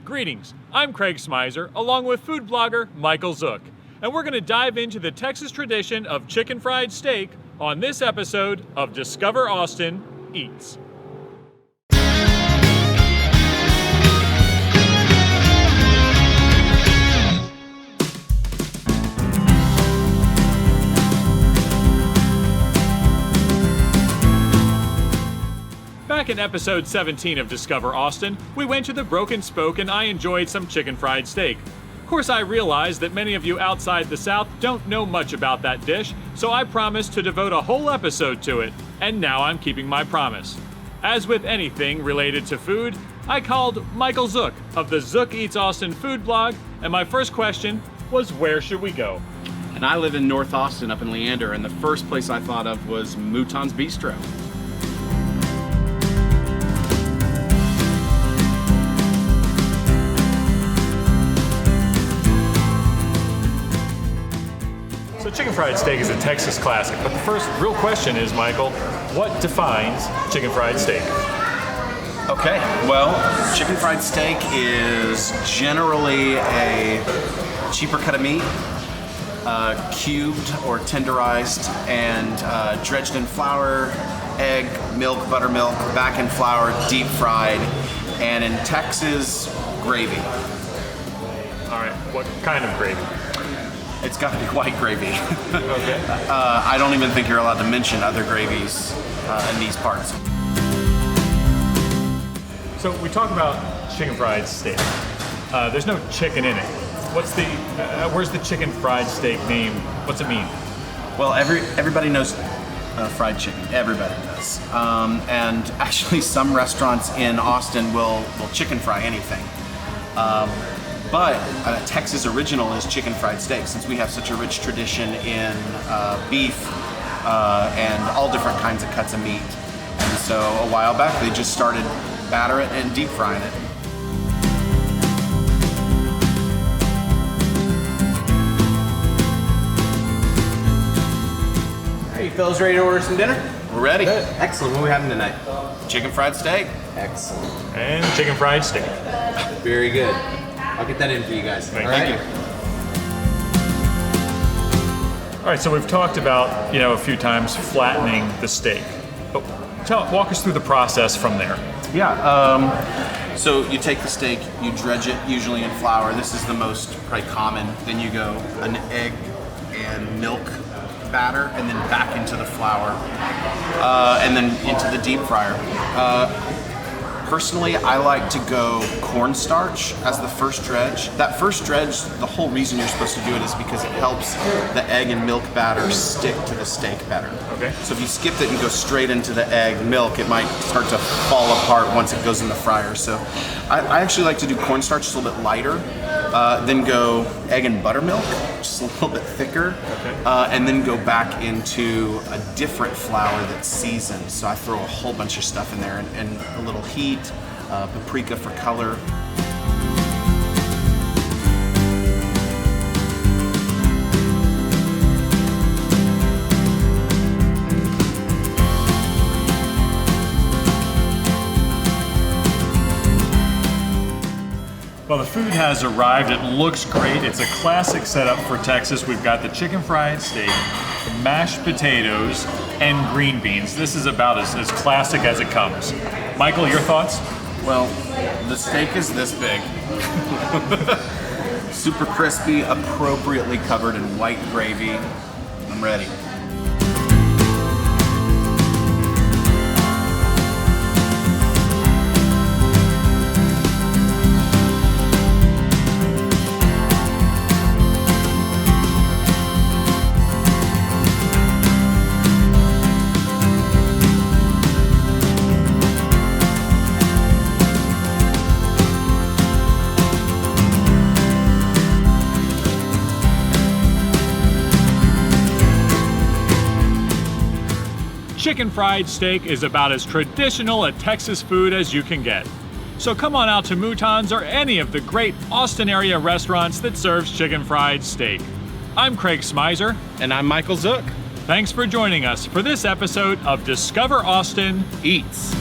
Greetings, I'm Craig Smizer, along with food blogger Michael Zook, and we're going to dive into the Texas tradition of chicken fried steak on this episode of Discover Austin Eats. Back in episode 17 of Discover Austin, we went to the Broken Spoke and I enjoyed some chicken fried steak. Of course, I realize that many of you outside the South don't know much about that dish, so I promised to devote a whole episode to it, and now I'm keeping my promise. As with anything related to food, I called Michael Zook of the Zook Eats Austin food blog, and my first question was, where should we go? And I live in North Austin up in Leander, and the first place I thought of was Mouton's Bistro. So chicken fried steak is a Texas classic, but the first real question is, Michael, what defines chicken fried steak? Okay, well, chicken fried steak is generally a cheaper cut of meat, cubed or tenderized and dredged in flour, egg, milk, buttermilk, back in flour, deep fried, and in Texas, gravy. All right, what kind of gravy? It's got to be white gravy. Okay. I don't even think you're allowed to mention other gravies in these parts. So we talk about chicken fried steak. There's no chicken in it. Where's the chicken fried steak name? What's it mean? Well, everybody knows fried chicken. Everybody does. And actually, some restaurants in Austin will chicken fry anything. But Texas original is chicken fried steak, since we have such a rich tradition in beef and all different kinds of cuts of meat. And so a while back, they just started batter it and deep frying it. Are you fellas ready to order some dinner? We're ready. Good. Excellent. What are we having tonight? Chicken fried steak. Excellent. And chicken fried steak. Very good. I'll get that in for you guys. Thank you. All right, so we've talked about, a few times flattening the steak. But walk us through the process from there. Yeah. So you take the steak, you dredge it usually in flour. This is the most probably common. Then you go an egg and milk batter, and then back into the flour, and then into the deep fryer. Personally, I like to go cornstarch as the first dredge. That first dredge, the whole reason you're supposed to do it is because it helps the egg and milk batter stick to the steak better. Okay. So if you skip it and go straight into the egg milk, it might start to fall apart once it goes in the fryer. So I actually like to do cornstarch just a little bit lighter, then go egg and buttermilk, just a little bit thicker, and then go back into a different flour that's seasoned. So I throw a whole bunch of stuff in there and a little heat, paprika for color. Well, the food has arrived. It looks great. It's a classic setup for Texas. We've got the chicken fried steak, the mashed potatoes, and green beans. This is about as classic as it comes. Michael, your thoughts? Well, the steak is this big. Super crispy, appropriately covered in white gravy. I'm ready. Chicken fried steak is about as traditional a Texas food as you can get. So come on out to Mouton's or any of the great Austin area restaurants that serves chicken fried steak. I'm Craig Smizer. And I'm Michael Zook. Thanks for joining us for this episode of Discover Austin Eats.